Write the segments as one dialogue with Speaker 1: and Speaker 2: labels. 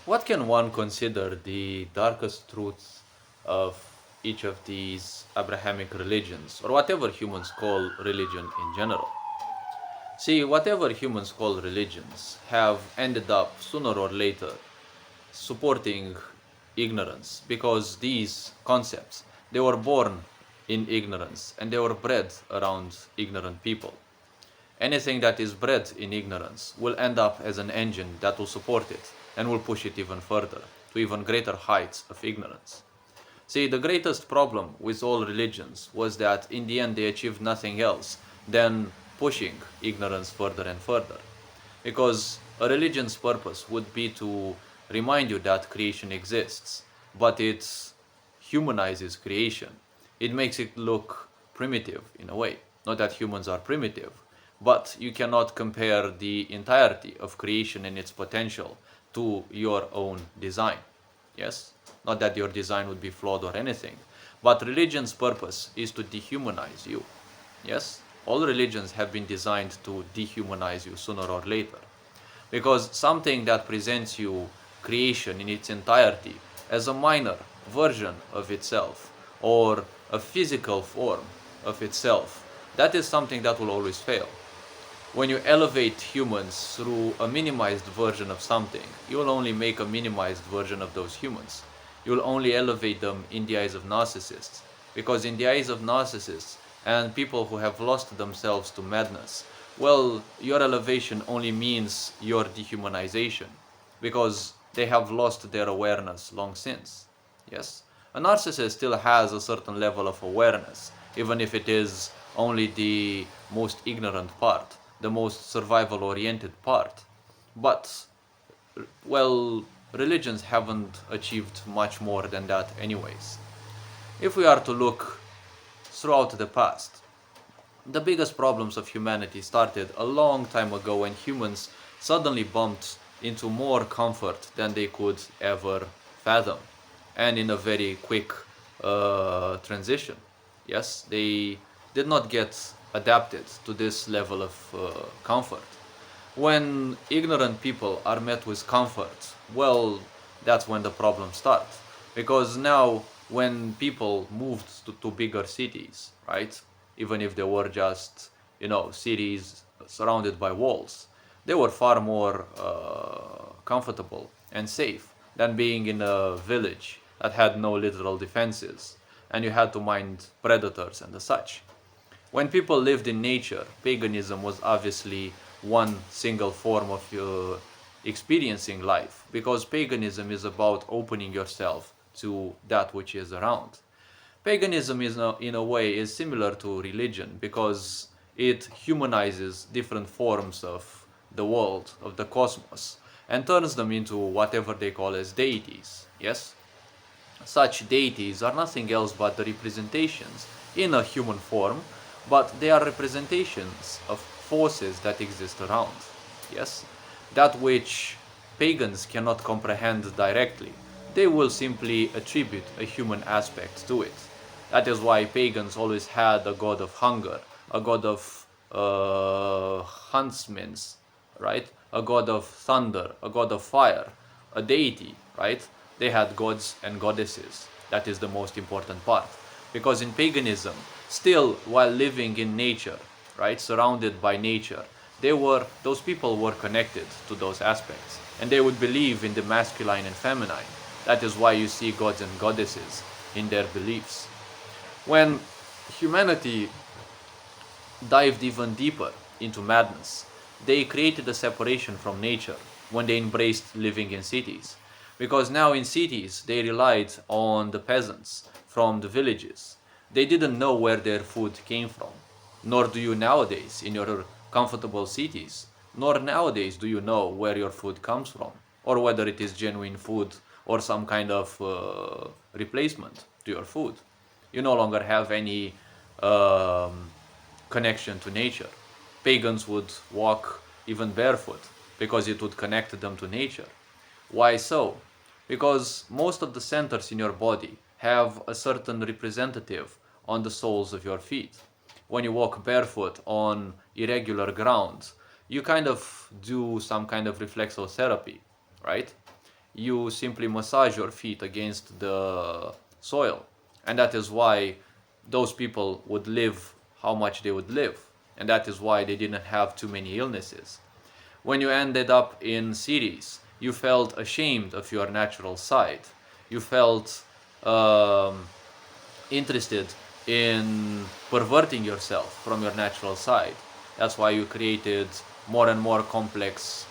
Speaker 1: What can one consider the darkest truths of each of these Abrahamic religions, or whatever humans call religion in general? See, whatever humans call religions have ended up sooner or later supporting ignorance, because these concepts, they were born in ignorance and they were bred around ignorant people. Anything that is bred in ignorance will end up as an engine that will support it and will push it even further to even greater heights of ignorance. See, the greatest problem with all religions was that in the end they achieved nothing else than pushing ignorance further and further. Because a religion's purpose would be to remind you that creation exists, but it humanizes creation. It makes it look primitive in a way. Not that humans are primitive, but you cannot compare the entirety of creation and its potential to your own design. Yes? Not that your design would be flawed or anything, but religion's purpose is to dehumanize you. Yes? All religions have been designed to dehumanize you sooner or later. Because something that presents you creation in its entirety as a minor version of itself or a physical form of itself, that is something that will always fail. When you elevate humans through a minimized version of something, you will only make a minimized version of those humans. You will only elevate them in the eyes of narcissists. Because in the eyes of narcissists and people who have lost themselves to madness, well, your elevation only means your dehumanization. Because they have lost their awareness long since. Yes? A narcissist still has a certain level of awareness, even if it is only the most ignorant part, the most survival oriented part. But, well, religions haven't achieved much more than that, anyways. If we are to look throughout the past, the biggest problems of humanity started a long time ago when humans suddenly bumped into more comfort than they could ever fathom, and in a very quick transition. Yes, they did not get adapted to this level of comfort. When ignorant people are met with comfort, well, that's when the problems start. Because now, when people moved to bigger cities, right, even if they were just, cities surrounded by walls, they were far more comfortable and safe than being in a village that had no literal defenses and you had to mind predators and the such. When people lived in nature, paganism was obviously one single form of experiencing life, because paganism is about opening yourself to that which is around. Paganism is in a way is similar to religion because it humanizes different forms of the world, of the cosmos, and turns them into whatever they call as deities. Yes? Such deities are nothing else but the representations in a human form, but they are representations of forces that exist around. Yes? That which pagans cannot comprehend directly, they will simply attribute a human aspect to it. That is why pagans always had a god of hunger, a god of huntsmen, right? A god of thunder, a god of fire, a deity, right? They had gods and goddesses. That is the most important part. Because in paganism, still while living in nature, right, surrounded by nature, those people were connected to those aspects. And they would believe in the masculine and feminine. That is why you see gods and goddesses in their beliefs. When humanity dived even deeper into madness, they created a separation from nature when they embraced living in cities. Because now in cities, they relied on the peasants from the villages. They didn't know where their food came from. Nor do you nowadays in your comfortable cities. Nor nowadays do you know where your food comes from, or whether it is genuine food or some kind of replacement to your food. You no longer have any connection to nature. Pagans would walk even barefoot because it would connect them to nature. Why so? Because most of the centers in your body have a certain representative on the soles of your feet. When you walk barefoot on irregular ground, you kind of do some kind of reflexotherapy, right? you simply massage your feet against the soil. And that is why those people would live how much they would live. And that is why they didn't have too many illnesses. When you ended up in cities, you felt ashamed of your natural side. You felt um, interested in perverting yourself from your natural side. That's why you created more and more complex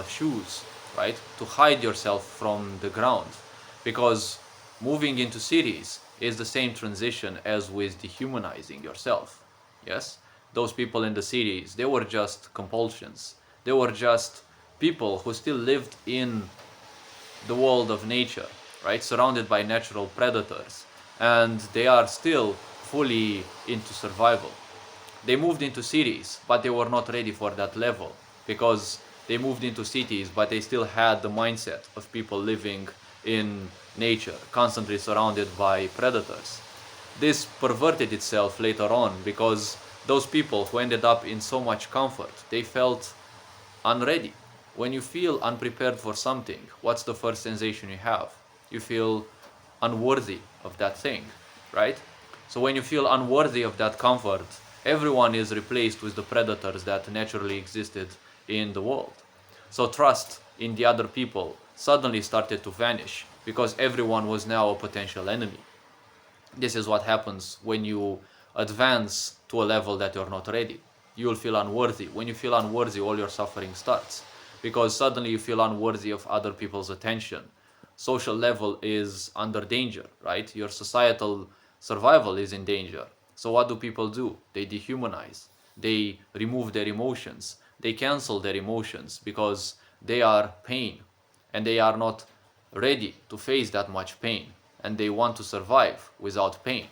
Speaker 1: shoes, right? To hide yourself from the ground. Because moving into cities is the same transition as with dehumanizing yourself. Yes? Those people in the cities, they were just compulsions. They were just people who still lived in the world of nature, right? Surrounded by natural predators. And they are still fully into survival. They moved into cities, but they were not ready for that level because they moved into cities, but they still had the mindset of people living in nature, constantly surrounded by predators. This perverted itself later on because those people who ended up in so much comfort, they felt unready. When you feel unprepared for something, what's the first sensation you have? You feel unworthy of that thing, right? So when you feel unworthy of that comfort, everyone is replaced with the predators that naturally existed in the world. So trust in the other people suddenly started to vanish because everyone was now a potential enemy. This is what happens when you advance to a level that you're not ready. You will feel unworthy. When you feel unworthy, all your suffering starts because suddenly you feel unworthy of other people's attention. Social level is under danger, right? Your societal survival is in danger. So what do people do? They dehumanize. They remove their emotions. They cancel their emotions because they are pain and they are not ready to face that much pain and they want to survive without pain,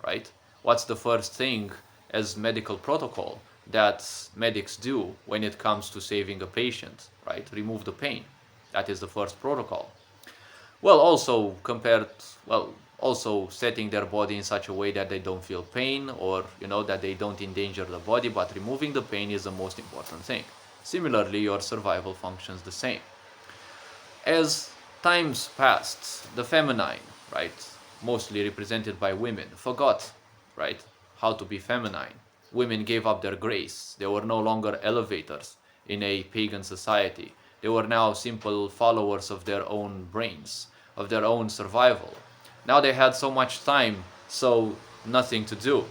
Speaker 1: right? What's the first thing as medical protocol that medics do when it comes to saving a patient, right? Remove the pain. That is the first protocol. Well, also setting their body in such a way that they don't feel pain or, that they don't endanger the body, but removing the pain is the most important thing. Similarly, your survival functions the same. As times passed, the feminine, right, mostly represented by women, forgot, right, how to be feminine. Women gave up their grace. They were no longer elevators in a pagan society. They were now simple followers of their own brains, of their own survival. Now they had so much time, so nothing to do.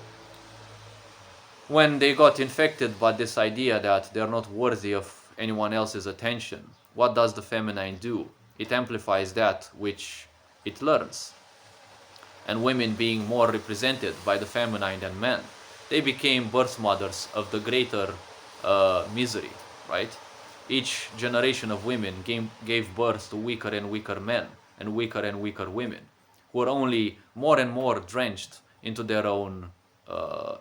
Speaker 1: When they got infected by this idea that they're not worthy of anyone else's attention, what does the feminine do? It amplifies that which it learns. And women being more represented by the feminine than men, they became birth mothers of the greater misery, right? Each generation of women gave birth to weaker and weaker men and weaker women who are only more and more drenched into their own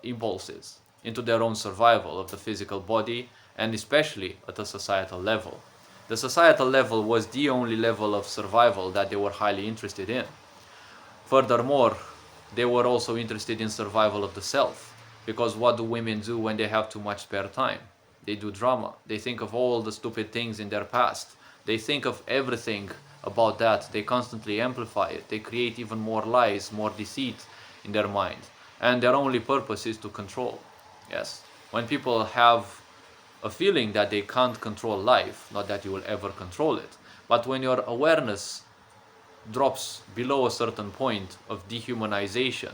Speaker 1: impulses, into their own survival of the physical body, and especially at a societal level. The societal level was the only level of survival that they were highly interested in. Furthermore, they were also interested in survival of the self, because what do women do when they have too much spare time? They do drama. They think of all the stupid things in their past. They think of everything about that. They constantly amplify it. They create even more lies, more deceit in their mind. And their only purpose is to control. Yes. When people have a feeling that they can't control life, not that you will ever control it, but when your awareness drops below a certain point of dehumanization,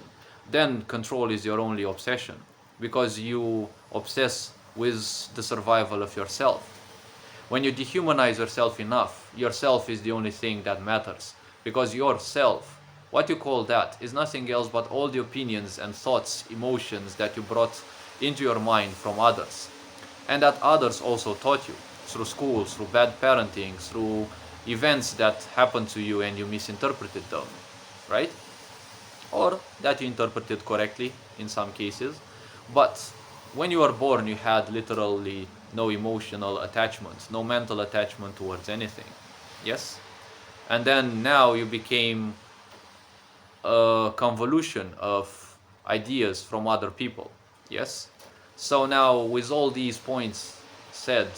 Speaker 1: then control is your only obsession because you obsess with the survival of yourself. When you dehumanize yourself enough, yourself is the only thing that matters because yourself, what you call that, is nothing else but all the opinions and thoughts, emotions that you brought into your mind from others and that others also taught you through school, through bad parenting, through events that happened to you and you misinterpreted them, right? Or that you interpreted correctly in some cases. But when you were born, you had literally no emotional attachment, no mental attachment towards anything. Yes? And then now you became a convolution of ideas from other people. Yes? So now, with all these points said,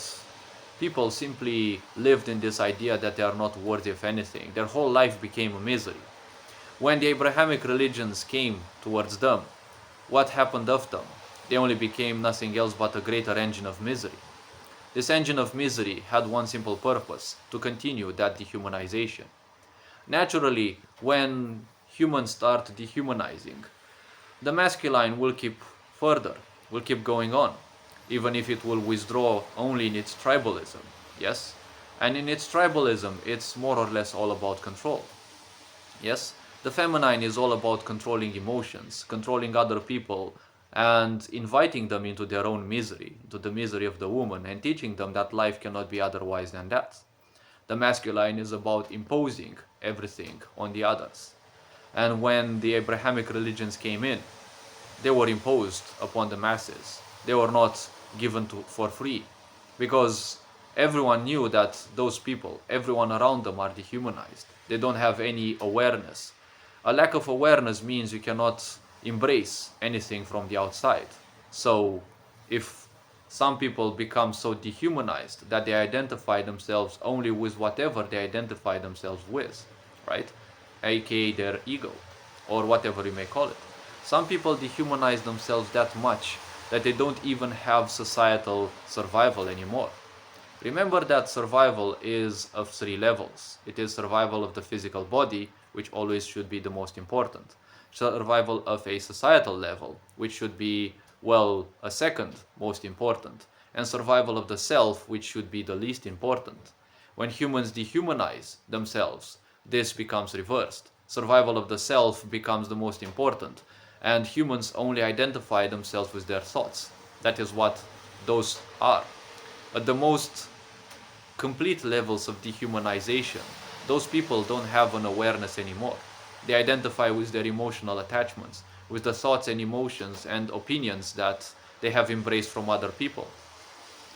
Speaker 1: people simply lived in this idea that they are not worthy of anything. Their whole life became a misery. When the Abrahamic religions came towards them, what happened of them? They only became nothing else but a greater engine of misery. This engine of misery had one simple purpose: to continue that dehumanization. Naturally, when humans start dehumanizing, the masculine will keep further, will keep going on, even if it will withdraw only in its tribalism. Yes? And in its tribalism, it's more or less all about control. Yes? The feminine is all about controlling emotions, controlling other people, and inviting them into their own misery, into the misery of the woman, and teaching them that life cannot be otherwise than that. The masculine is about imposing everything on the others. And when the Abrahamic religions came in, they were imposed upon the masses. They were not given for free, because everyone knew that those people, everyone around them, are dehumanized. They don't have any awareness. A lack of awareness means you cannot embrace anything from the outside. So if some people become so dehumanized that they identify themselves only with whatever they identify themselves with, right? AKA their ego, or whatever you may call it. Some people dehumanize themselves that much that they don't even have societal survival anymore. Remember that survival is of three levels. It is survival of the physical body, which always should be the most important. Survival of a societal level, which should be, well, a second most important. And survival of the self, which should be the least important. When humans dehumanize themselves, this becomes reversed. Survival of the self becomes the most important, and humans only identify themselves with their thoughts. That is what those are. At the most complete levels of dehumanization, those people don't have an awareness anymore. They identify with their emotional attachments, with the thoughts and emotions and opinions that they have embraced from other people.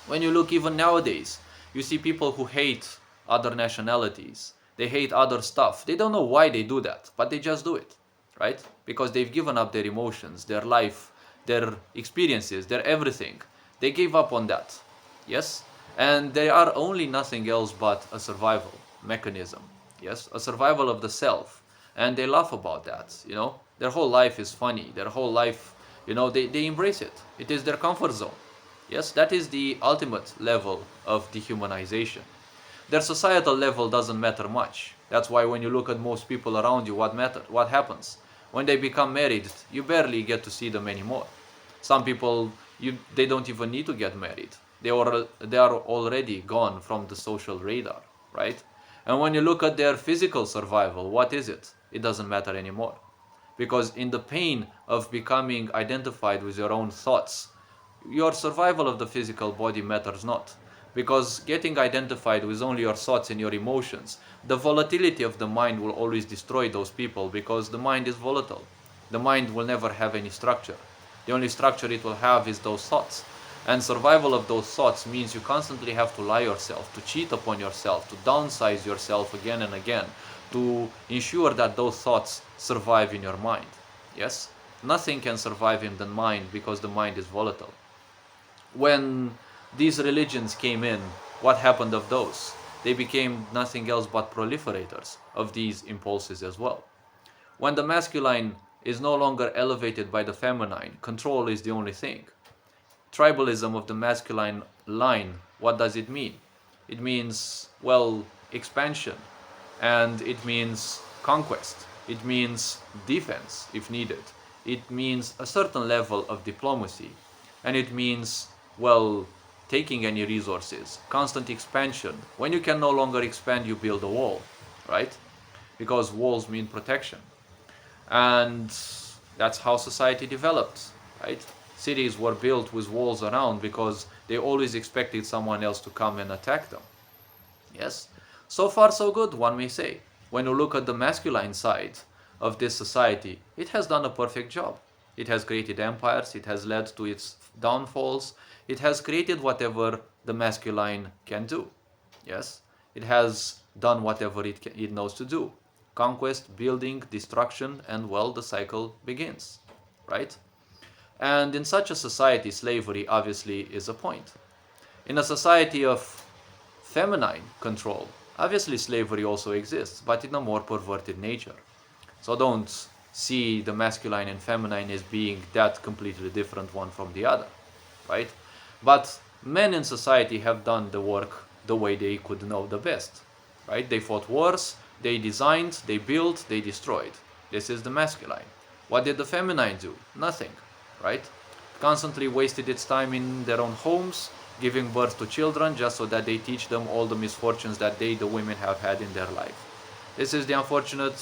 Speaker 1: When you look even nowadays, you see people who hate other nationalities. They hate other stuff. They don't know why they do that, but they just do it, right? Because they've given up their emotions, their life, their experiences, their everything. They gave up on that, yes? And they are only nothing else but a survival mechanism, yes? A survival of the self. And they laugh about that, you know? Their whole life is funny. Their whole life, you know, they embrace it. It is their comfort zone. Yes, that is the ultimate level of dehumanization. Their societal level doesn't matter much. That's why when you look at most people around you, what happens? When they become married, you barely get to see them anymore. Some people, they don't even need to get married. They are already gone from the social radar, right? And when you look at their physical survival, what is it? It doesn't matter anymore. Because in the pain of becoming identified with your own thoughts, your survival of the physical body matters not. Because getting identified with only your thoughts and your emotions, the volatility of the mind will always destroy those people, because the mind is volatile. The mind will never have any structure. The only structure it will have is those thoughts. And survival of those thoughts means you constantly have to lie yourself, to cheat upon yourself, to downsize yourself again and again, to ensure that those thoughts survive in your mind. Yes? Nothing can survive in the mind because the mind is volatile. When these religions came in, what happened of those? They became nothing else but proliferators of these impulses as well. When the masculine is no longer elevated by the feminine, control is the only thing. Tribalism of the masculine line, what does it mean? It means, well, expansion, and it means conquest. It means defense if needed. It means a certain level of diplomacy, and it means, well, taking any resources, constant expansion. When you can no longer expand, you build a wall, right? Because walls mean protection. And that's how society developed, right? Cities were built with walls around because they always expected someone else to come and attack them. Yes? So far, so good, one may say. When you look at the masculine side of this society, it has done a perfect job. It has created empires, it has led to its downfalls, it has created whatever the masculine can do. Yes? It has done whatever it knows to do. Conquest, building, destruction, and well, the cycle begins. Right? And in such a society, slavery obviously is a point. In a society of feminine control, obviously slavery also exists, but in a more perverted nature. So don't see the masculine and feminine as being that completely different one from the other, right? But men in society have done the work the way they could know the best, right? They fought wars, they designed, they built, they destroyed. This is the masculine. What did the feminine do? Nothing, right? Constantly wasted its time in their own homes, giving birth to children just so that they teach them all the misfortunes that they, the women, have had in their life. This is the unfortunate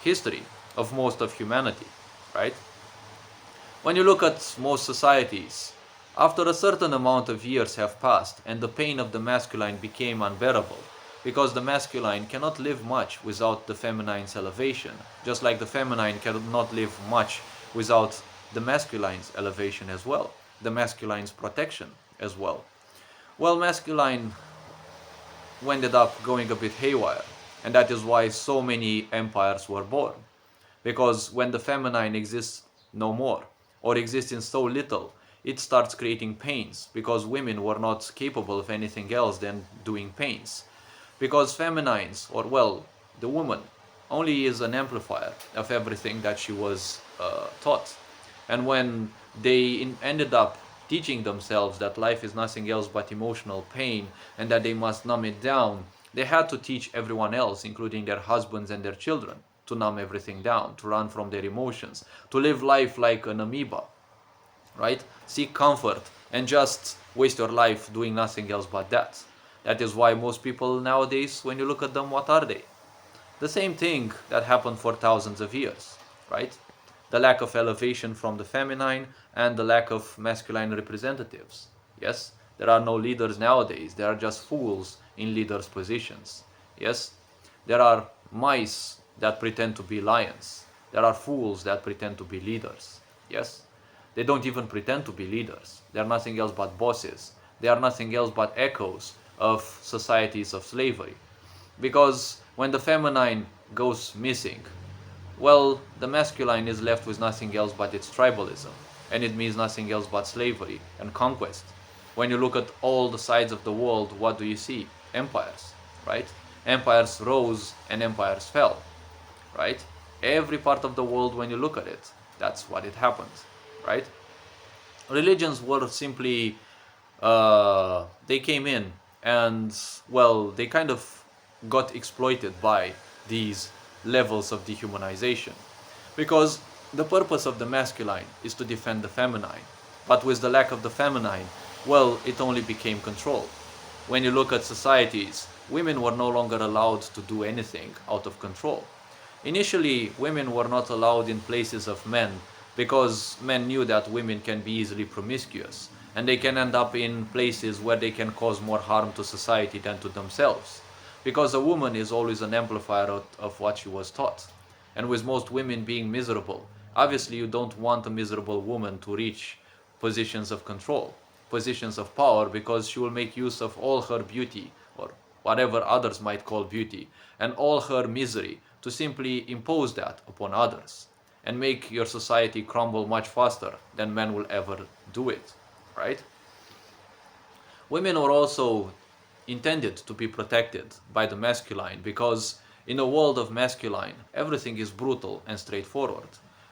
Speaker 1: history of most of humanity, right? When you look at most societies, after a certain amount of years have passed and the pain of the masculine became unbearable, because the masculine cannot live much without the feminine's elevation, just like the feminine cannot live much without the masculine's elevation as well, the masculine's protection as well. Well, masculine ended up going a bit haywire, and that is why so many empires were born. Because when the feminine exists no more, or exists in so little, it starts creating pains, because women were not capable of anything else than doing pains. Because feminines, or well, the woman, only is an amplifier of everything that she was taught. And when they ended up teaching themselves that life is nothing else but emotional pain and that they must numb it down, they had to teach everyone else, including their husbands and their children, to numb everything down, to run from their emotions, to live life like an amoeba, right? Seek comfort and just waste your life doing nothing else but that. That is why most people nowadays, when you look at them, what are they? The same thing that happened for thousands of years, right? The lack of elevation from the feminine and the lack of masculine representatives. Yes, there are no leaders nowadays. There are just fools in leaders' positions. Yes, there are mice that pretend to be lions. There are fools that pretend to be leaders. Yes, they don't even pretend to be leaders. They are nothing else but bosses. They are nothing else but echoes of societies of slavery. Because when the feminine goes missing, well, the masculine is left with nothing else but its tribalism, and it means nothing else but slavery and conquest. When you look at all the sides of the world, what do you see? Empires, right? Empires rose and empires fell, right? Every part of the world, when you look at it, that's what it happened, right? Religions were simply, they came in and, well, they kind of got exploited by these levels of dehumanization. Because the purpose of the masculine is to defend the feminine. But with the lack of the feminine, well, it only became control. When you look at societies, women were no longer allowed to do anything out of control. Initially, women were not allowed in places of men because men knew that women can be easily promiscuous and they can end up in places where they can cause more harm to society than to themselves. Because a woman is always an amplifier of what she was taught. And with most women being miserable, obviously you don't want a miserable woman to reach positions of control, positions of power, because she will make use of all her beauty, or whatever others might call beauty, and all her misery to simply impose that upon others and make your society crumble much faster than men will ever do it, right? Women were also intended to be protected by the masculine, because in a world of masculine, everything is brutal and straightforward.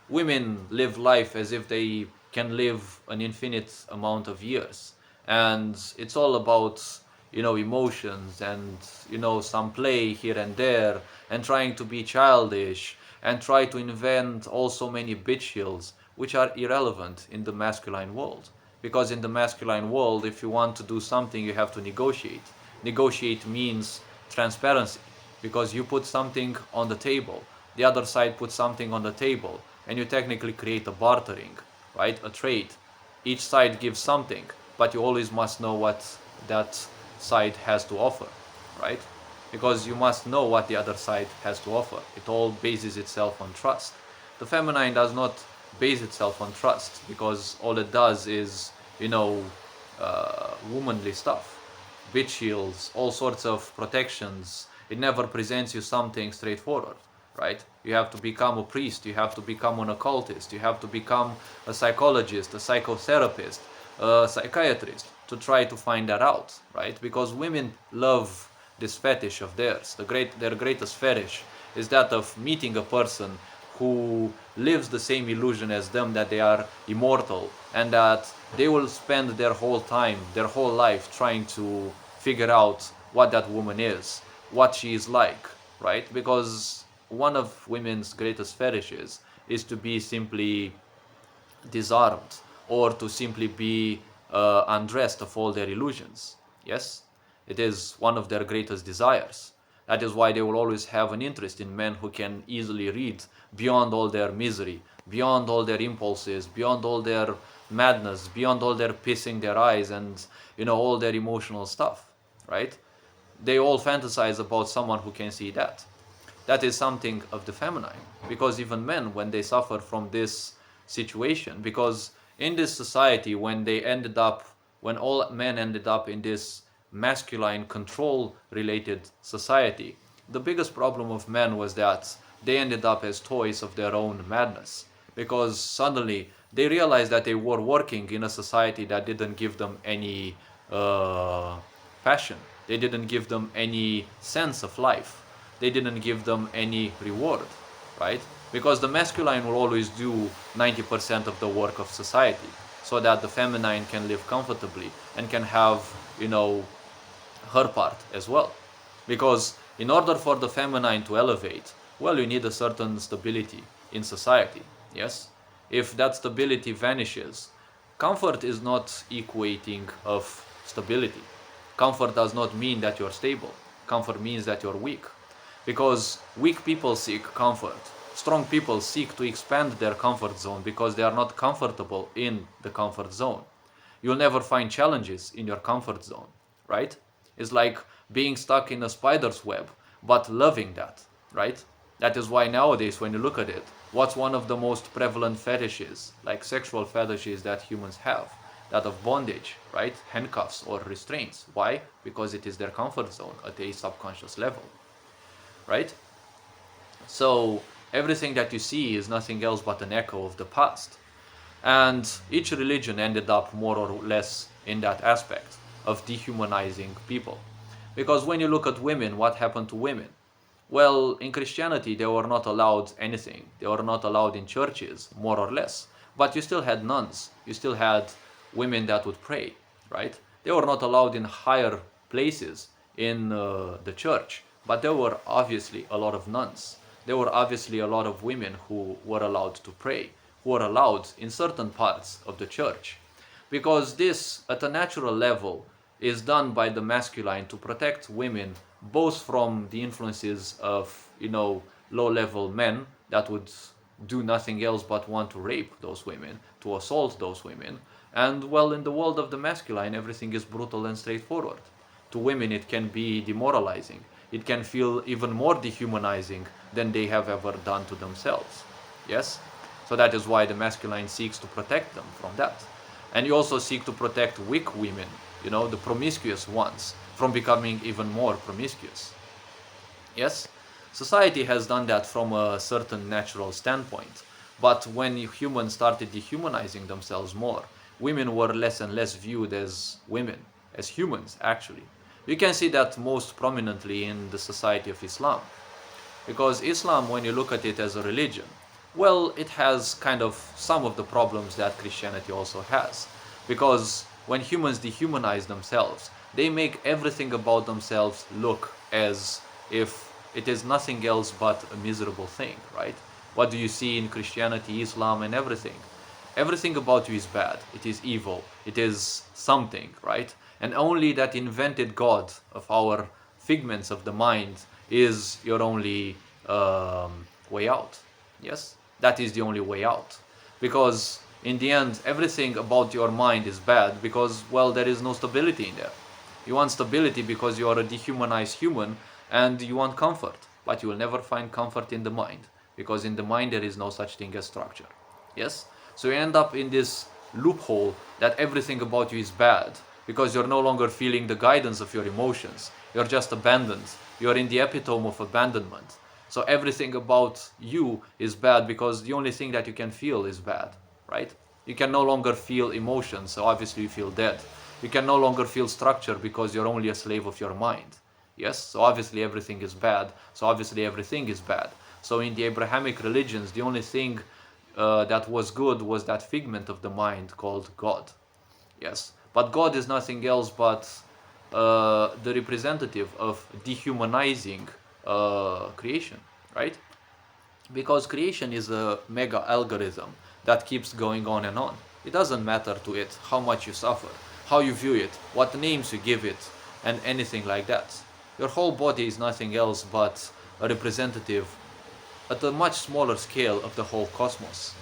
Speaker 1: Women live life as if they can live an infinite amount of years, and it's all about, emotions and, some play here and there, and trying to be childish and try to invent also many bitch heels which are irrelevant in the masculine world. Because in the masculine world, if you want to do something, you have to negotiate. Negotiate means transparency, because you put something on the table, the other side puts something on the table, and you technically create a bartering, right? A trade. Each side gives something, but you always must know what that side has to offer, right? Because you must know what the other side has to offer. It all bases itself on trust. The feminine does not base itself on trust, because all it does is, womanly stuff. Bitch shields, all sorts of protections. It never presents you something straightforward, right? You have to become a priest, you have to become an occultist, you have to become a psychologist, a psychotherapist, a psychiatrist. to try to find that out, right? Because women love this fetish of theirs. Their greatest fetish is that of meeting a person who lives the same illusion as them, that they are immortal, and that they will spend their whole time, their whole life trying to figure out what that woman is, what she is like, right? Because one of women's greatest fetishes is to be simply disarmed, or to simply be undressed of all their illusions. Yes, it is one of their greatest desires. That is why they will always have an interest in men who can easily read beyond all their misery, beyond all their impulses, beyond all their madness, beyond all their pissing their eyes, and all their emotional stuff, right? They all fantasize about someone who can see that. That is something of the feminine, because even men, when they suffer from this situation, because in this society, when all men ended up in this masculine control related society, the biggest problem of men was that they ended up as toys of their own madness, because suddenly they realized that they were working in a society that didn't give them any passion, they didn't give them any sense of life, they didn't give them any reward, right? Because the masculine will always do 90% of the work of society, so that the feminine can live comfortably and can have, her part as well. Because in order for the feminine to elevate, well, you need a certain stability in society, yes? If that stability vanishes, comfort is not equating of stability. Comfort does not mean that you're stable. Comfort means that you're weak. Because weak people seek comfort. Strong people seek to expand their comfort zone because they are not comfortable in the comfort zone. You'll never find challenges in your comfort zone, right? It's like being stuck in a spider's web, but loving that, right? That is why nowadays, when you look at it, what's one of the most prevalent fetishes, like sexual fetishes that humans have? That of bondage, right? Handcuffs or restraints. Why? Because it is their comfort zone at a subconscious level, right? So everything that you see is nothing else but an echo of the past. And each religion ended up more or less in that aspect of dehumanizing people. Because when you look at women, what happened to women? Well, in Christianity, they were not allowed anything. They were not allowed in churches, more or less. But you still had nuns. You still had women that would pray, right? They were not allowed in higher places in the church. But there were obviously a lot of nuns. There were obviously a lot of women who were allowed to pray, who were allowed in certain parts of the church. Because this, at a natural level, is done by the masculine to protect women both from the influences of, low-level men that would do nothing else but want to rape those women, to assault those women. And, well, in the world of the masculine, everything is brutal and straightforward. To women, it can be demoralizing. It can feel even more dehumanizing than they have ever done to themselves. Yes? So that is why the masculine seeks to protect them from that. And you also seek to protect weak women, the promiscuous ones, from becoming even more promiscuous. Yes? Society has done that from a certain natural standpoint. But when humans started dehumanizing themselves more, women were less and less viewed as women, as humans, actually. You can see that most prominently in the society of Islam. Because Islam, when you look at it as a religion, well, it has kind of some of the problems that Christianity also has. Because when humans dehumanize themselves, they make everything about themselves look as if it is nothing else but a miserable thing, right? What do you see in Christianity, Islam, and everything? Everything about you is bad. It is evil. It is something, right? And only that invented God of our figments of the mind is your only way out. Yes? That is the only way out. Because in the end, everything about your mind is bad because, well, there is no stability in there. You want stability because you are a dehumanized human and you want comfort. But you will never find comfort in the mind, because in the mind there is no such thing as structure. Yes? So you end up in this loophole that everything about you is bad because you're no longer feeling the guidance of your emotions. You're just abandoned. You're in the epitome of abandonment. So everything about you is bad because the only thing that you can feel is bad, right? You can no longer feel emotions, so obviously you feel dead. You can no longer feel structure because you're only a slave of your mind. Yes, so obviously everything is bad. So obviously everything is bad. So in the Abrahamic religions, the only thing that was good was that figment of the mind called God. Yes, but God is nothing else but the representative of dehumanizing creation, right? Because creation is a mega algorithm that keeps going on and on. It doesn't matter to it how much you suffer, how you view it, what names you give it, and anything like that. Your whole body is nothing else but a representative at a much smaller scale of the whole cosmos.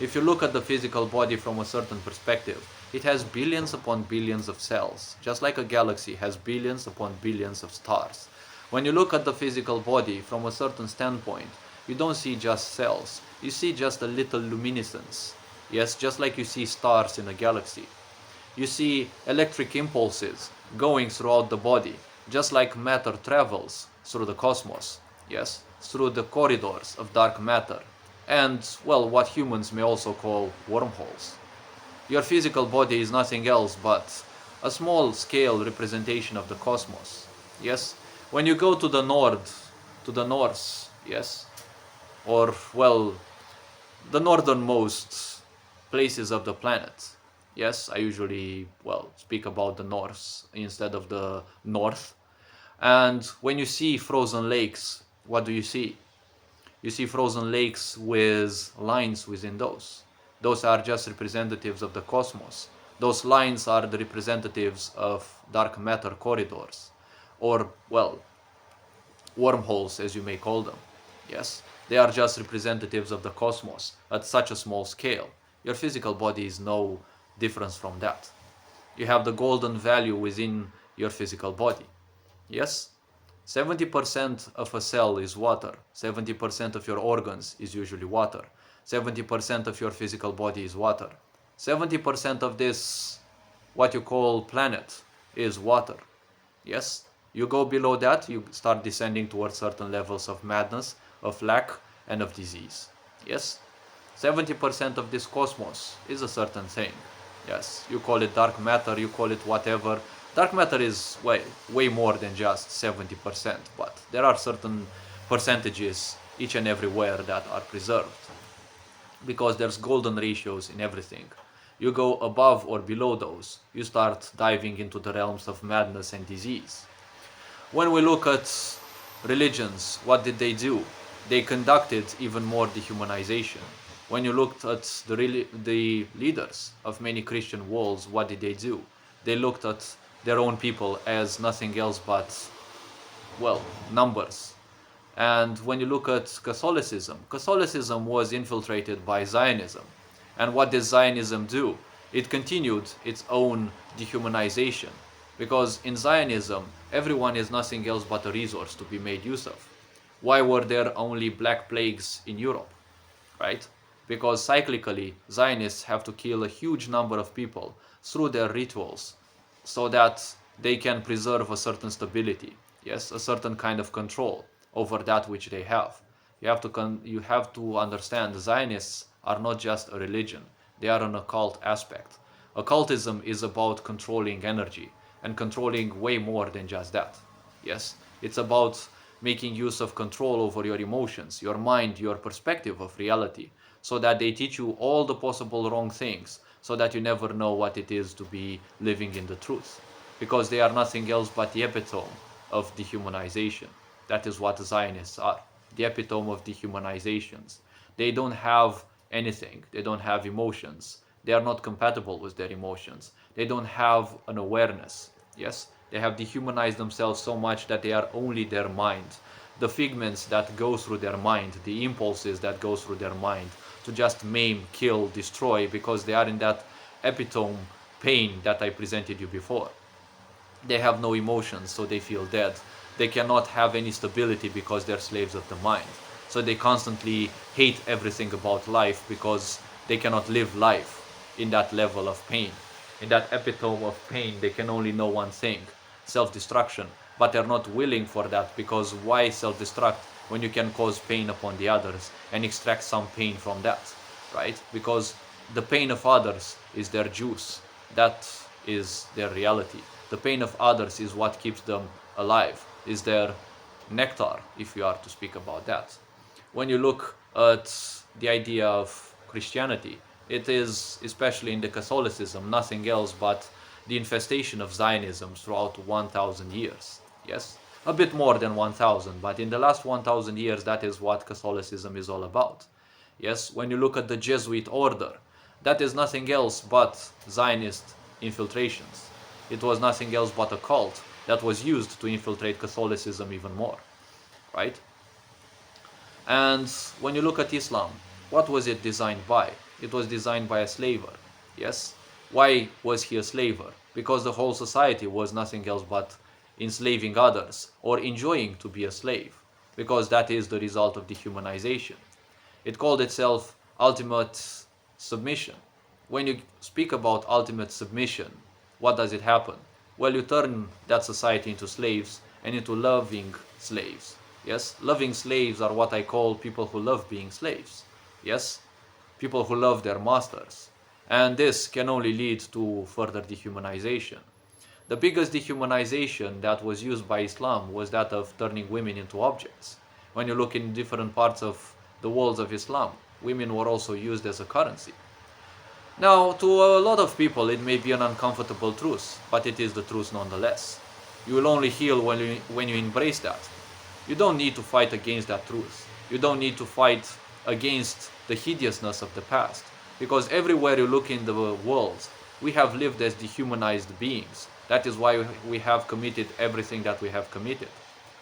Speaker 1: If you look at the physical body from a certain perspective, it has billions upon billions of cells, just like a galaxy has billions upon billions of stars. When you look at the physical body from a certain standpoint, you don't see just cells, you see just a little luminescence. Yes, just like you see stars in a galaxy. You see electric impulses going throughout the body, just like matter travels through the cosmos, yes, through the corridors of dark matter, and, well, what humans may also call wormholes. Your physical body is nothing else but a small scale representation of the cosmos, yes. When you go to the north, yes, or, well, the northernmost places of the planet. Yes, I usually, well, speak about the north instead of the north. And when you see frozen lakes, what do you see? You see frozen lakes with lines within those. Those are just representatives of the cosmos. Those lines are the representatives of dark matter corridors, or, well, wormholes, as you may call them. Yes, they are just representatives of the cosmos at such a small scale. Your physical body is no difference from that. You have the golden value within your physical body. Yes, 70% of a cell is water. 70% of your organs is usually water. 70% of your physical body is water. 70% of this, what you call planet, is water. Yes, you go below that, you start descending towards certain levels of madness, of lack, and of disease. Yes, 70% of this cosmos is a certain thing. Yes, you call it dark matter, you call it whatever. Dark matter is way more than just 70%, but there are certain percentages each and everywhere that are preserved, because there's golden ratios in everything. You go above or below those, you start diving into the realms of madness and disease. When we look at religions, what did they do? They conducted even more dehumanization. When you looked at the leaders of many Christian worlds, what did they do? They looked at their own people as nothing else but, well, numbers. And when you look at Catholicism was infiltrated by Zionism. And what did Zionism do? It continued its own dehumanization. Because in Zionism, everyone is nothing else but a resource to be made use of. Why were there only black plagues in Europe? Right? Because cyclically, Zionists have to kill a huge number of people through their rituals so that they can preserve a certain stability, yes, a certain kind of control over that which they have. You have to understand, Zionists are not just a religion, they are an occult aspect. Occultism is about controlling energy, and controlling way more than just that. Yes, it's about making use of control over your emotions, your mind, your perspective of reality, so that they teach you all the possible wrong things, so that you never know what it is to be living in the truth. Because they are nothing else but the epitome of dehumanization. That is what Zionists are, the epitome of dehumanizations. They don't have anything, they don't have emotions, they are not compatible with their emotions, they don't have an awareness. Yes, they have dehumanized themselves so much that they are only their mind, the figments that go through their mind, the impulses that go through their mind, to just maim, kill, destroy, because they are in that epitome pain that I presented you before. They have no emotions, so they feel dead. They cannot have any stability because they're slaves of the mind. So they constantly hate everything about life because they cannot live life in that level of pain. In that epitome of pain, they can only know one thing, self-destruction. But they're not willing for that, because why self-destruct when you can cause pain upon the others and extract some pain from that, right? Because the pain of others is their juice. That is their reality. The pain of others is what keeps them alive, is their nectar, if you are to speak about that. When you look at the idea of Christianity, it is, especially in the Catholicism, nothing else but the infestation of Zionism throughout 1,000 years. Yes? A bit more than 1,000, but in the last 1,000 years, that is what Catholicism is all about. Yes? When you look at the Jesuit order, that is nothing else but Zionist infiltrations. It was nothing else but a cult that was used to infiltrate Catholicism even more, right? And when you look at Islam, what was it designed by? It was designed by a slaver, yes? Why was he a slaver? Because the whole society was nothing else but enslaving others or enjoying to be a slave, because that is the result of dehumanization. It called itself ultimate submission. When you speak about ultimate submission, what does it happen? Well, you turn that society into slaves and into loving slaves. Yes, loving slaves are what I call people who love being slaves. Yes, people who love their masters. And this can only lead to further dehumanization. The biggest dehumanization that was used by Islam was that of turning women into objects. When you look in different parts of the walls of Islam, women were also used as a currency. Now, to a lot of people, it may be an uncomfortable truth, but it is the truth nonetheless. You will only heal when you embrace that. You don't need to fight against that truth. You don't need to fight against the hideousness of the past, because everywhere you look in the world, we have lived as dehumanized beings. That is why we have committed everything that we have committed.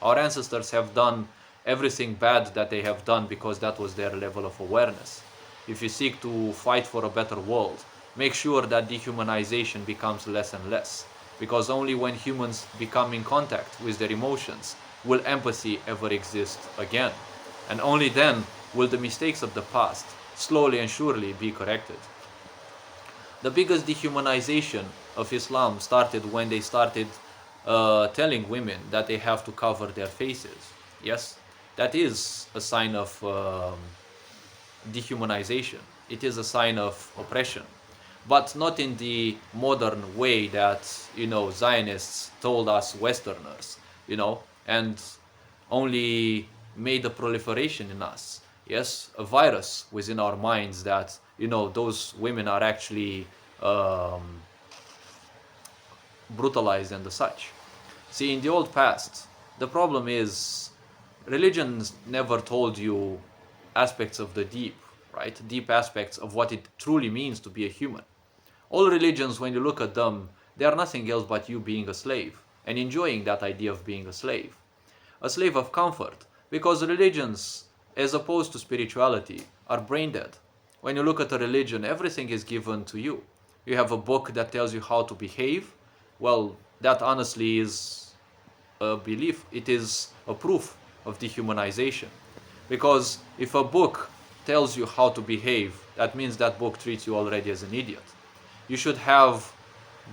Speaker 1: Our ancestors have done everything bad that they have done because that was their level of awareness. If you seek to fight for a better world, make sure that dehumanization becomes less and less, because only when humans become in contact with their emotions will empathy ever exist again, and only then will the mistakes of the past slowly and surely be corrected. The biggest dehumanization of Islam started when they started telling women that they have to cover their faces. Yes, that is a sign of dehumanization. It is a sign of oppression, but not in the modern way that, Zionists told us Westerners, and only made a proliferation in us. Yes, a virus within our minds that, those women are actually brutalized and the such. See, in the old past, the problem is religions never told you aspects of the deep, right? Deep aspects of what it truly means to be a human. All religions, when you look at them, they are nothing else but you being a slave and enjoying that idea of being a slave of comfort, because religions, as opposed to spirituality, are brain dead. When you look at a religion, everything is given to you. You have a book that tells you how to behave. Well, that honestly is a belief. It is a proof of dehumanization. Because if a book tells you how to behave, that means that book treats you already as an idiot. You should have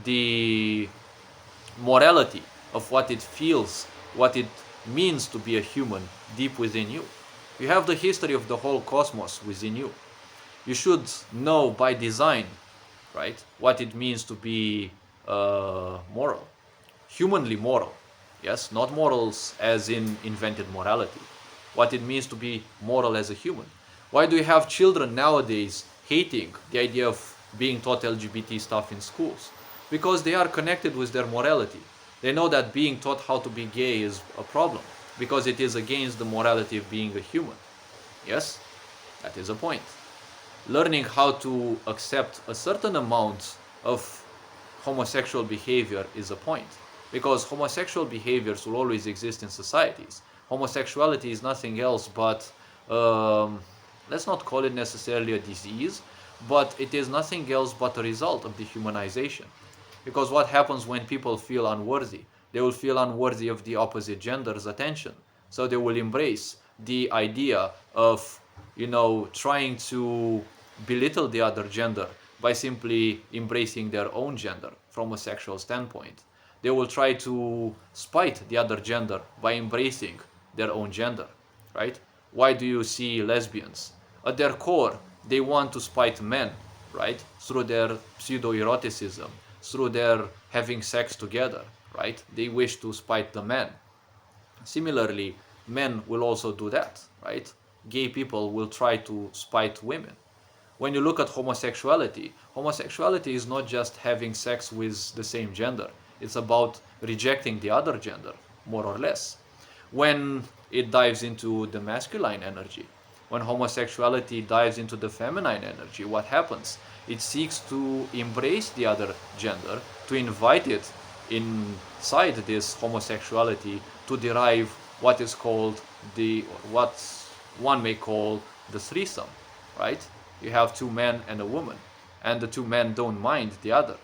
Speaker 1: the morality of what it feels, what it means to be a human deep within you. You have the history of the whole cosmos within you. You should know by design, right, what it means to be moral, humanly moral. Yes, not morals as in invented morality. What it means to be moral as a human. Why do you have children nowadays hating the idea of being taught LGBT stuff in schools? Because they are connected with their morality. They know that being taught how to be gay is a problem, because it is against the morality of being a human. Yes, that is a point. Learning how to accept a certain amount of homosexual behavior is a point, because homosexual behaviors will always exist in societies. Homosexuality is nothing else but, let's not call it necessarily a disease, but it is nothing else but a result of dehumanization. Because what happens when people feel unworthy? They will feel unworthy of the opposite gender's attention. So they will embrace the idea of, trying to belittle the other gender by simply embracing their own gender from a sexual standpoint. They will try to spite the other gender by embracing their own gender, right? Why do you see lesbians? At their core, they want to spite men, right? Through their pseudo-eroticism. through their having sex together, right? They wish to spite the men. Similarly, men will also do that, right? Gay people will try to spite women. When you look at homosexuality, homosexuality is not just having sex with the same gender. It's about rejecting the other gender, more or less. When it dives into the masculine energy, when homosexuality dives into the feminine energy, what happens? It seeks to embrace the other gender, to invite it inside this homosexuality to derive what is called what one may call the threesome, right? You have two men and a woman, and the two men don't mind the other.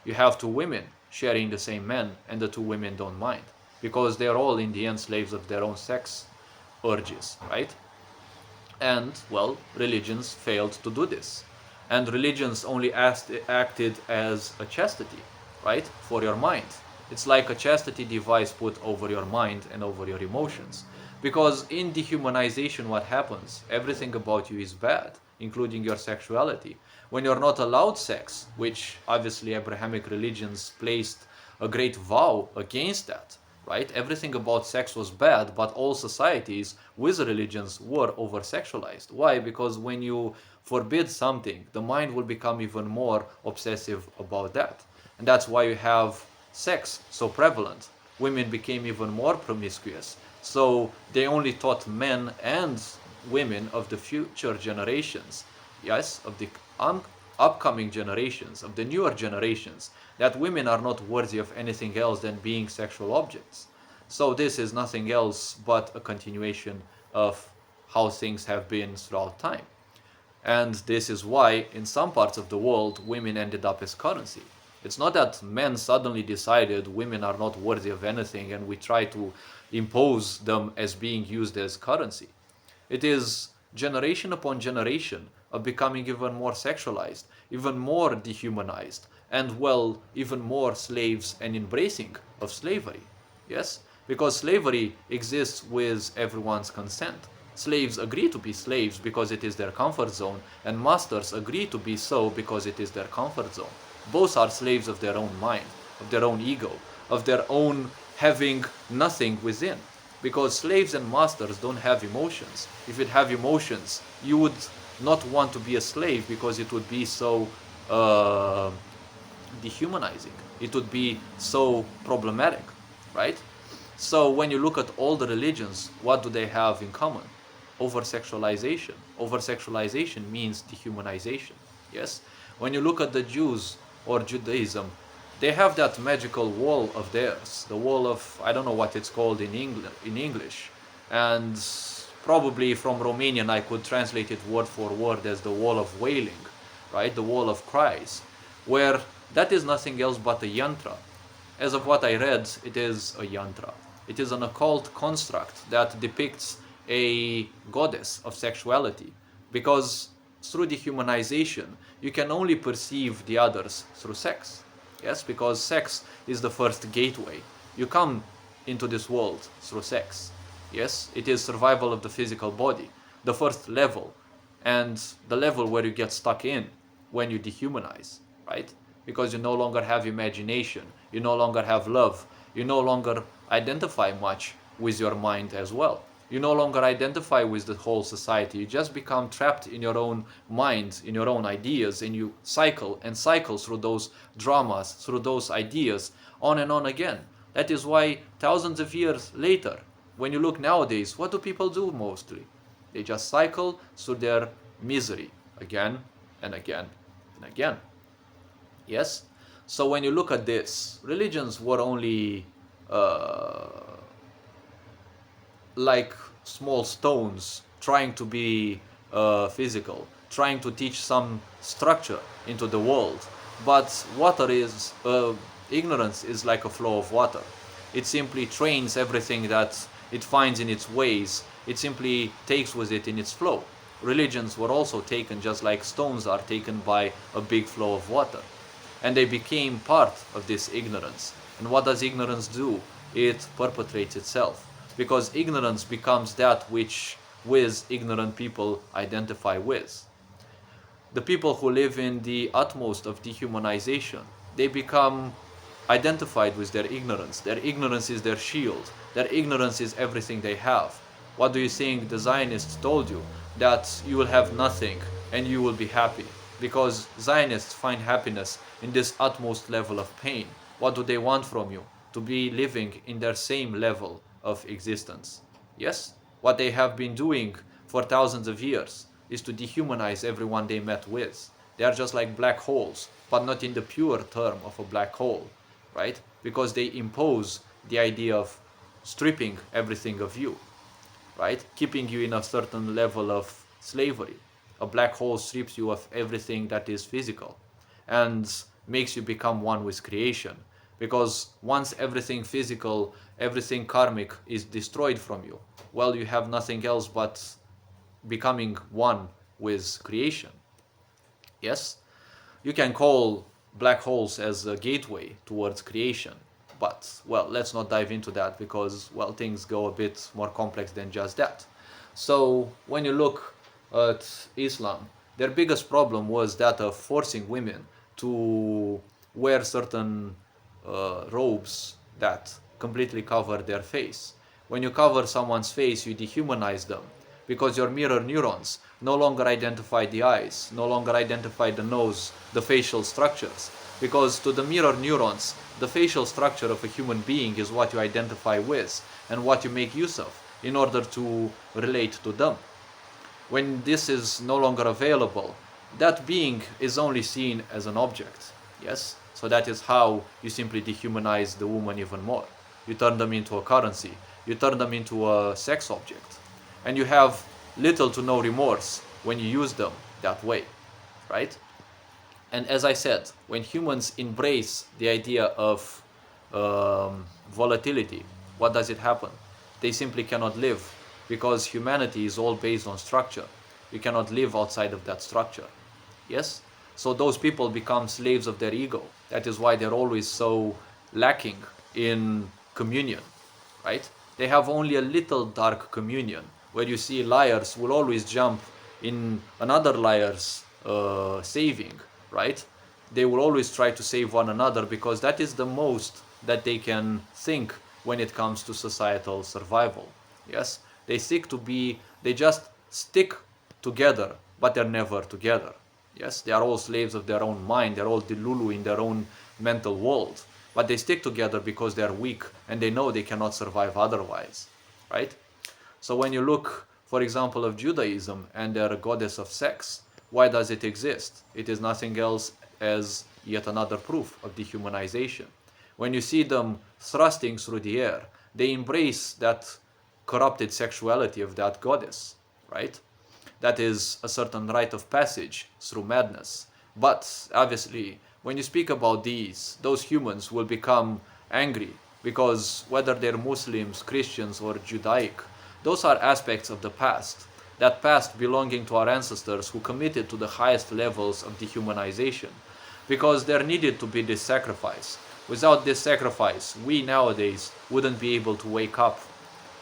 Speaker 1: You have two women sharing the same man, and the two women don't mind, because they're all in the end slaves of their own sex urges, right? And, well, religions failed to do this. And religions only acted as a chastity, right? For your mind. It's like a chastity device put over your mind and over your emotions. Because in dehumanization, what happens? Everything about you is bad, including your sexuality. When you're not allowed sex, which obviously Abrahamic religions placed a great vow against that, right? Everything about sex was bad, but all societies with religions were over-sexualized. Why? Because when you forbid something, the mind will become even more obsessive about that. And that's why you have sex so prevalent. Women became even more promiscuous. So they only taught men and women of the future generations, yes, of the upcoming generations, of the newer generations, that women are not worthy of anything else than being sexual objects. So this is nothing else but a continuation of how things have been throughout time. And this is why in some parts of the world women ended up as currency. It's not that men suddenly decided women are not worthy of anything and we try to impose them as being used as currency. It is generation upon generation of becoming even more sexualized, even more dehumanized, and, well, even more slaves and embracing of slavery. Yes? Because slavery exists with everyone's consent. Slaves agree to be slaves because it is their comfort zone, and masters agree to be so because it is their comfort zone. Both are slaves of their own mind, of their own ego, of their own having nothing within. Because slaves and masters don't have emotions. If you'd have emotions, you would not want to be a slave because it would be so dehumanizing. It would be so problematic, right? So when you look at all the religions, what do they have in common? Over-sexualization. Over-sexualization means dehumanization, yes? When you look at the Jews or Judaism, they have that magical wall of theirs, the wall of, I don't know what it's called in English, and probably from Romanian I could translate it word for word as the wall of wailing, right? The wall of cries, where that is nothing else but a yantra. As of what I read, it is a yantra. It is an occult construct that depicts a goddess of sexuality, because through dehumanization, you can only perceive the others through sex. Yes, because sex is the first gateway. You come into this world through sex. Yes, it is survival of the physical body, the first level, and the level where you get stuck in when you dehumanize, right? Because you no longer have imagination, you no longer have love, you no longer identify much with your mind as well. You no longer identify with the whole society. You just become trapped in your own mind, in your own ideas, and you cycle and cycle through those dramas, through those ideas, on and on again. That is why thousands of years later, when you look nowadays, what do people do mostly? They just cycle through their misery again and again and again. Yes? So when you look at this, religions were only like small stones trying to be physical, trying to teach some structure into the world. But ignorance is like a flow of water. It simply trains everything that it finds in its ways. It simply takes with it in its flow. Religions were also taken just like stones are taken by a big flow of water. And they became part of this ignorance. And what does ignorance do? It perpetrates itself. Because ignorance becomes that which ignorant people identify with. The people who live in the utmost of dehumanization, they become identified with their ignorance. Their ignorance is their shield. Their ignorance is everything they have. What do you think the Zionists told you? That you will have nothing and you will be happy. Because Zionists find happiness in this utmost level of pain. What do they want from you? To be living in their same level of existence. Yes? What they have been doing for thousands of years is to dehumanize everyone they met with. They are just like black holes, but not in the pure term of a black hole, right? Because they impose the idea of stripping everything of you, right? Keeping you in a certain level of slavery. A black hole strips you of everything that is physical and makes you become one with creation. Because once everything physical, everything karmic is destroyed from you, well, you have nothing else but becoming one with creation. Yes? You can call black holes as a gateway towards creation, but, well, let's not dive into that because, well, things go a bit more complex than just that. So, when you look at Islam, their biggest problem was that of forcing women to wear certain robes that completely cover their face. When you cover someone's face, you dehumanize them because your mirror neurons no longer identify the eyes, no longer identify the nose, the facial structures. Because to the mirror neurons, the facial structure of a human being is what you identify with and what you make use of in order to relate to them. When this is no longer available, that being is only seen as an object. Yes? So that is how you simply dehumanize the woman even more. You turn them into a currency. You turn them into a sex object. And you have little to no remorse when you use them that way, right? And as I said, when humans embrace the idea of volatility, what does it happen? They simply cannot live because humanity is all based on structure. You cannot live outside of that structure. Yes? So those people become slaves of their ego. That is why they're always so lacking in communion, right? They have only a little dark communion where you see liars will always jump in another liar's saving, right? They will always try to save one another because that is the most that they can think when it comes to societal survival. Yes? They just stick together, but they're never together. Yes? They are all slaves of their own mind, they're all delulu in their own mental world. But they stick together because they're weak and they know they cannot survive otherwise, right? So when you look, for example, of Judaism and their goddess of sex, why does it exist? It is nothing else as yet another proof of dehumanization. When you see them thrusting through the air, they embrace that corrupted sexuality of that goddess, right? That is a certain rite of passage through madness. But obviously, when you speak about those humans will become angry because whether they're Muslims, Christians, or Judaic, those are aspects of the past. That past belonging to our ancestors who committed to the highest levels of dehumanization. Because there needed to be this sacrifice. Without this sacrifice, we nowadays wouldn't be able to wake up.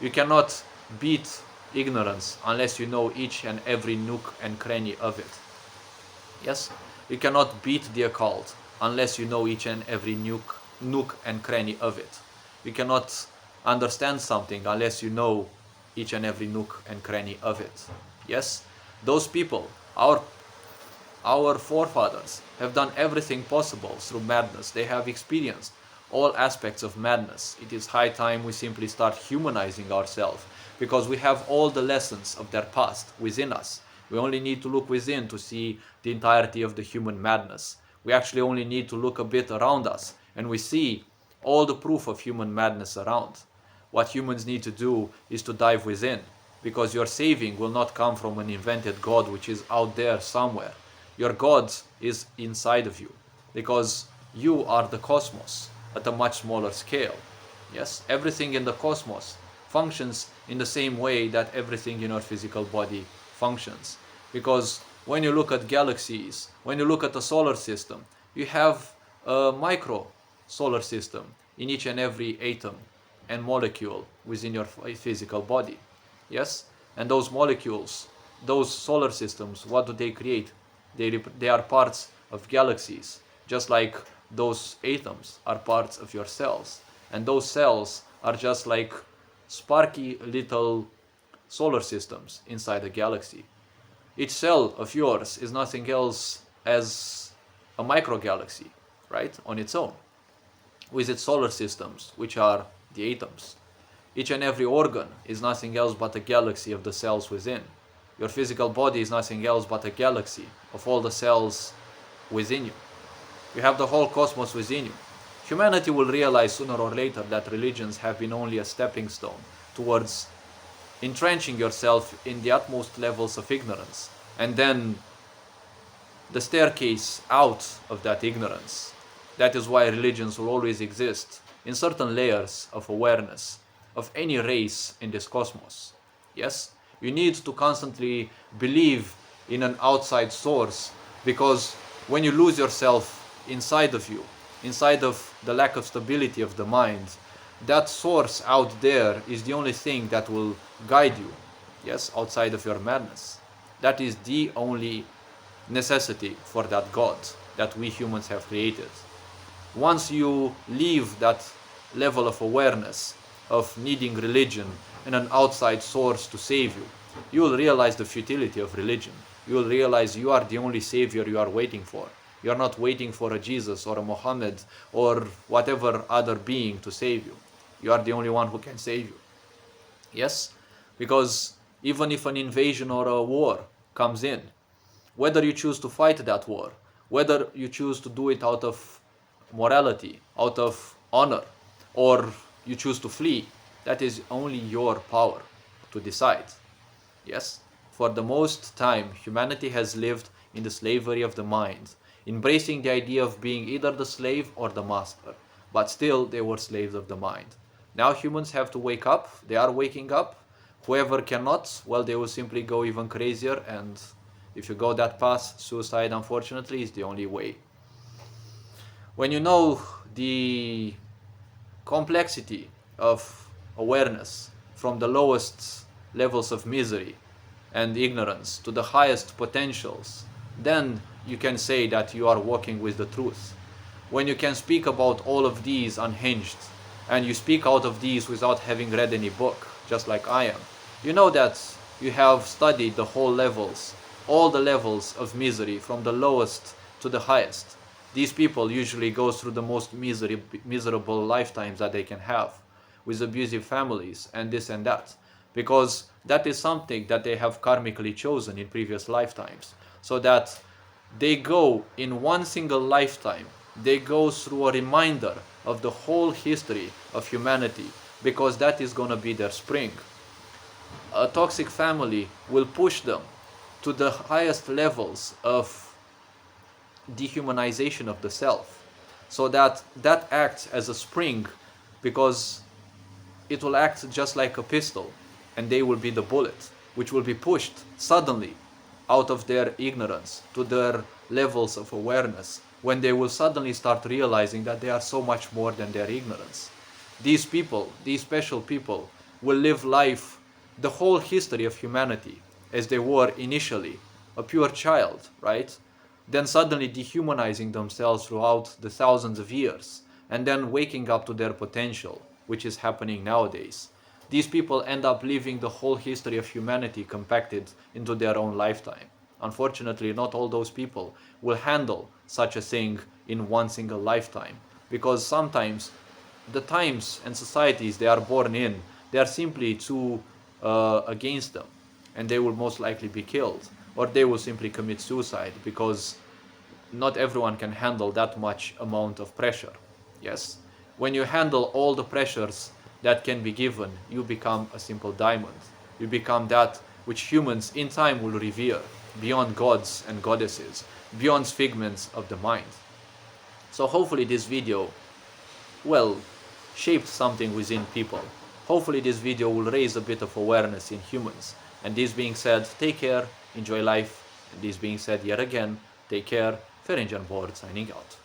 Speaker 1: You cannot beat ignorance unless you know each and every nook and cranny of it. Yes? You cannot beat the occult unless you know each and every nook and cranny of it. You cannot understand something unless you know each and every nook and cranny of it. Yes? Those people, our forefathers, have done everything possible through madness. They have experienced all aspects of madness. It is high time we simply start humanizing ourselves because we have all the lessons of their past within us. We only need to look within to see the entirety of the human madness. We actually only need to look a bit around us and we see all the proof of human madness around. What humans need to do is to dive within, because your saving will not come from an invented God which is out there somewhere. Your God is inside of you, because you are the cosmos at a much smaller scale. Yes, everything in the cosmos functions in the same way that everything in our physical body functions. Because when you look at galaxies, when you look at the solar system, you have a micro solar system in each and every atom and molecule within your physical body. Yes? And those molecules, those solar systems, what do they create? They are parts of galaxies, just like those atoms are parts of your cells. And those cells are just like sparky little solar systems inside a galaxy. Each cell of yours is nothing else as a microgalaxy, right, on its own, with its solar systems, which are the atoms. Each and every organ is nothing else but a galaxy of the cells within. Your physical body is nothing else but a galaxy of all the cells within you. You have the whole cosmos within you. Humanity will realize sooner or later that religions have been only a stepping stone towards entrenching yourself in the utmost levels of ignorance, and then the staircase out of that ignorance. That is why religions will always exist in certain layers of awareness of any race in this cosmos. Yes, you need to constantly believe in an outside source, because when you lose yourself inside of you, inside of the lack of stability of the mind, that source out there is the only thing that will guide you, yes, outside of your madness. That is the only necessity for that God that we humans have created. Once you leave that level of awareness of needing religion and an outside source to save you, you will realize the futility of religion. You will realize you are the only savior you are waiting for. You are not waiting for a Jesus or a Muhammad or whatever other being to save you. You are the only one who can save you. Yes? Because even if an invasion or a war comes in, whether you choose to fight that war, whether you choose to do it out of morality, out of honor, or you choose to flee, that is only your power to decide. Yes? For the most time, humanity has lived in the slavery of the mind, embracing the idea of being either the slave or the master, but still they were slaves of the mind. Now humans have to wake up. They are waking up. Whoever cannot, well, they will simply go even crazier, and if you go that path, suicide, unfortunately, is the only way. When you know the complexity of awareness from the lowest levels of misery and ignorance to the highest potentials, then you can say that you are walking with the truth. When you can speak about all of these unhinged, and you speak out of these without having read any book, just like I am, you know that you have studied the whole levels, all the levels of misery from the lowest to the highest. These people usually go through the most miserable lifetimes that they can have, with abusive families and this and that, because that is something that they have karmically chosen in previous lifetimes, so that they go in one single lifetime, they go through a reminder of the whole history of humanity, because that is going to be their spring. A toxic family will push them to the highest levels of dehumanization of the self, so that acts as a spring, because it will act just like a pistol, and they will be the bullet, which will be pushed suddenly out of their ignorance to their levels of awareness, when they will suddenly start realizing that they are so much more than their ignorance. These people, these special people, will live life, the whole history of humanity, as they were initially, a pure child, right? Then suddenly dehumanizing themselves throughout the thousands of years, and then waking up to their potential, which is happening nowadays. These people end up living the whole history of humanity compacted into their own lifetime. Unfortunately, not all those people will handle such a thing in one single lifetime, because sometimes the times and societies they are born in, they are simply too against them, and they will most likely be killed, or they will simply commit suicide, because not everyone can handle that much amount of pressure. Yes? When you handle all the pressures that can be given, you become a simple diamond. You become that which humans in time will revere, beyond gods and goddesses, beyond figments of the mind. So hopefully this video, well, shaped something within people. Hopefully this video will raise a bit of awareness in humans. And this being said, take care, enjoy life. And this being said yet again, take care. Ferenc Board signing out.